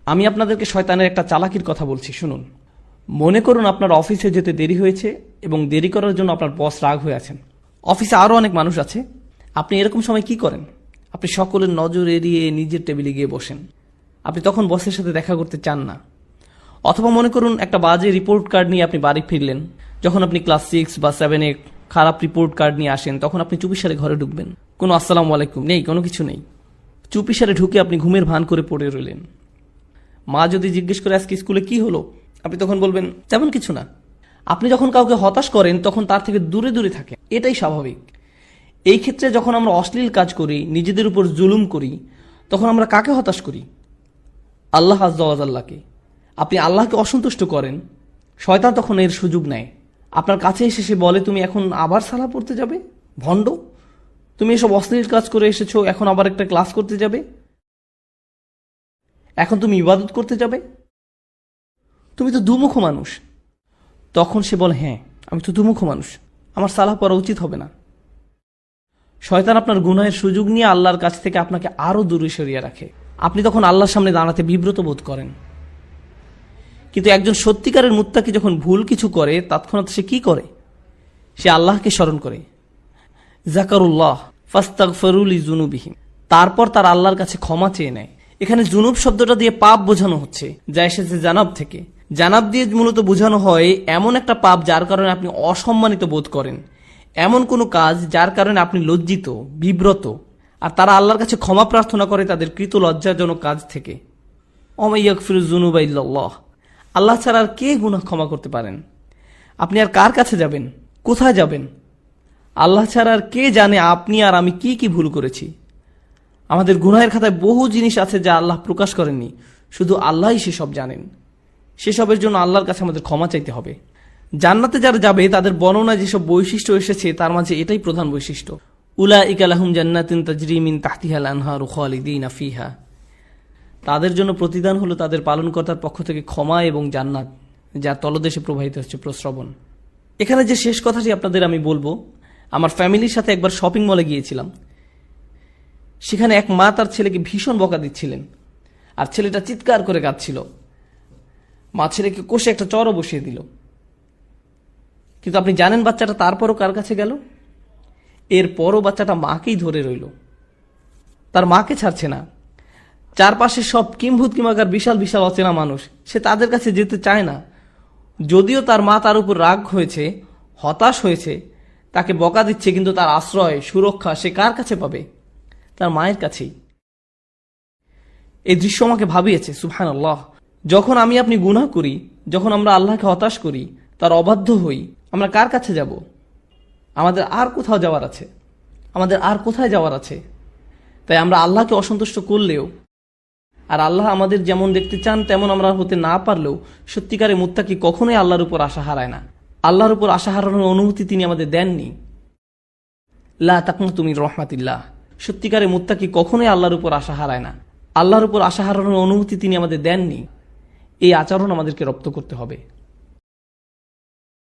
আমি আপনাদেরকে শয়তানের একটা চালাকির কথা বলছি, শুনুন। মনে করুন আপনার অফিসে যেতে দেরি হয়েছে এবং দেরি করার জন্য আপনার বস রাগ হয়ে আছেন। অফিসে আরও অনেক মানুষ আছে। আপনি এরকম সময় কি করেন? আপনি সকলের নজর এড়িয়ে নিজের টেবিলে গিয়ে বসেন। আপনি তখন বসের সাথে দেখা করতে চান না। অথবা মনে করুন একটা বাজে রিপোর্ট কার্ড নিয়ে আপনি বাড়ি ফিরলেন। যখন আপনি ক্লাস 6 বা 7-এ খারাপ রিপোর্ট কার্ড নিয়ে আসেন, তখন আপনি চুপিসারে ঘরে ঢুকবেন। কোনো আসসালামু আলাইকুম নেই, কোনো কিছু নেই। চুপিসারে ঢুকে আপনি ঘুমের ভান করে পড়ে রইলেন। মা যদি জিজ্ঞেস করে আজকে স্কুলে কি হলো, আপনি তখন বলবেন তেমন কিছু না। আপনি যখন কাউকে হতাশ করেন তখন তার থেকে দূরে দূরে থাকেন, এটাই স্বাভাবিক। এই ক্ষেত্রে যখন আমরা অশ্লীল কাজ করি, নিজেদের উপর জুলুম করি, তখন আমরা কাকে হতাশ করি? আল্লাহ আজ্জা ওয়া জাল্লাকে। আপনি আল্লাহকে অসন্তুষ্ট করেন, শয়তান তখন এর সুযোগ নেয়। আপনার কাছে এসে সে বলে, তুমি এখন আবার সালাহ পড়তে যাবে? ভণ্ড, তুমি এসব অশ্লীল কাজ করে এসেছো, এখন আবার একটা ক্লাস করতে যাবে? এখন তুমি ইবাদত করতে যাবে? তুমি তো দুমুখ মানুষ। তখন সে বলে, হ্যাঁ আমি তো দুমুখ মানুষ, আমার সালাহ পড়া উচিত হবে না। শয়তান আপনার গুনাহের সুযোগ নিয়ে আল্লাহর কাছ থেকে আপনাকে আরো দূরে সরিয়ে রাখে। আপনি তখন আল্লাহর সামনে দাঁড়াতে বিব্রত বোধ করেন। কিন্তু একজন সত্যিকারের মুত্তাকি যখন ভুল কিছু করে, তৎক্ষণাৎ সে কি করে? সে আল্লাহকে স্মরণ করে। যাকারুল্লাহ ফাস্তাগফিরু লিযুনুবিহিম, তারপর তার আল্লাহর কাছে ক্ষমা চেয়ে নেয়। এখানে জুনুব শব্দটা দিয়ে পাপ বোঝানো হচ্ছে, যা এসেছে জানাব থেকে। জানাব দিয়ে মূলত বোঝানো হয় এমন একটা পাপ যার কারণে আপনি অসম্মানিত বোধ করেন, এমন কোনো কাজ যার কারণে আপনি লজ্জিত, বিব্রত। আর তারা আল্লাহর কাছে ক্ষমা প্রার্থনা করে তাদের কৃত লজ্জাজনক কাজ থেকে। ওয়া ইয়াগফিরুয যুনুবা ইল্লাল্লাহ, আল্লাহ ছাড়া আর কে গুনাহ ক্ষমা করতে পারেন? আপনি আর কার কাছে যাবেন? কোথায় যাবেন? আল্লাহ ছাড়া আর কে জানে আপনি আর আমি কি কি ভুল করেছি? আমাদের গুনাহের খাতায় বহু জিনিস আছে যা আল্লাহ প্রকাশ করেননি, শুধু আল্লাহই সেসব জানেন। সেসবের জন্য আল্লাহর কাছে আমাদের ক্ষমা চাইতে হবে। জান্নাতে যারা যাবে তাদের বর্ণনায় যেসব বৈশিষ্ট্য এসেছে তার মাঝে এটাই প্রধান বৈশিষ্ট্য। উলাইকা লাহুম জান্নাতুন তাজরি মিন তাহতিহাল আনহারু খালিদিনা ফিহা, তাদের জন্য প্রতিদান হলো তাদের পালনকর্তার পক্ষ থেকে ক্ষমা এবং জান্নাত, যার তলদেশে প্রবাহিত হচ্ছে প্রস্রবণ। এখানে যে শেষ কথাটি আপনাদের আমি বলবো, আমার ফ্যামিলির সাথে একবার শপিং মলে গিয়েছিলাম। সেখানে এক মা তার ছেলেকে ভীষণ বকা দিচ্ছিলেন, আর ছেলেটা চিৎকার করে কাঁদছিল। মা ছেলেকে কষে একটা চড়ও বসিয়ে দিল। কিন্তু আপনি জানেন বাচ্চাটা তারপরও কার কাছে গেল? এরপরও বাচ্চাটা মাকেই ধরে রইল, তার মাকে ছাড়ছে না। চারপাশে সব কিম্ভূত কিমাকার বিশাল বিশাল অচেনা মানুষ, সে তাদের কাছে যেতে চায় না। যদিও তার মা তার উপর রাগ হয়েছে, হতাশ হয়েছে, তাকে বকা দিচ্ছে, কিন্তু তার আশ্রয় সুরক্ষা সে কার কাছে পাবে? তার মায়ের কাছেই। এই দৃশ্য আমাকে ভাবিয়েছে, সুবহানাল্লাহ। যখন আমি আপনি গুনাহ করি, যখন আমরা আল্লাহকে হতাশ করি, তার অবাধ্য হই, আমরা কার কাছে যাব? আমাদের আর কোথাও যাওয়ার আছে? আমাদের আর কোথায় যাওয়ার আছে? তাই আমরা আল্লাহকে অসন্তুষ্ট করলেও, আর আল্লাহ আমাদের যেমন দেখতে চান তেমন আমরা হতে না পারলেও, সত্যিকারে মুত্তাকি কখনোই আল্লাহর উপর আশা হারায় না। আল্লাহর উপর আশা হারানোর অনুমতি তিনি আমাদের দেননি। লা তাকনাতু মির রাহমাতিল্লাহ, সত্যিকারে মুত্তাকি কখনোই আল্লাহর উপর আশা হারায় না। আল্লাহর উপর আশা হারানোর অনুমতি তিনি আমাদের দেননি। এই আচরণ আমাদেরকে রপ্ত করতে হবে।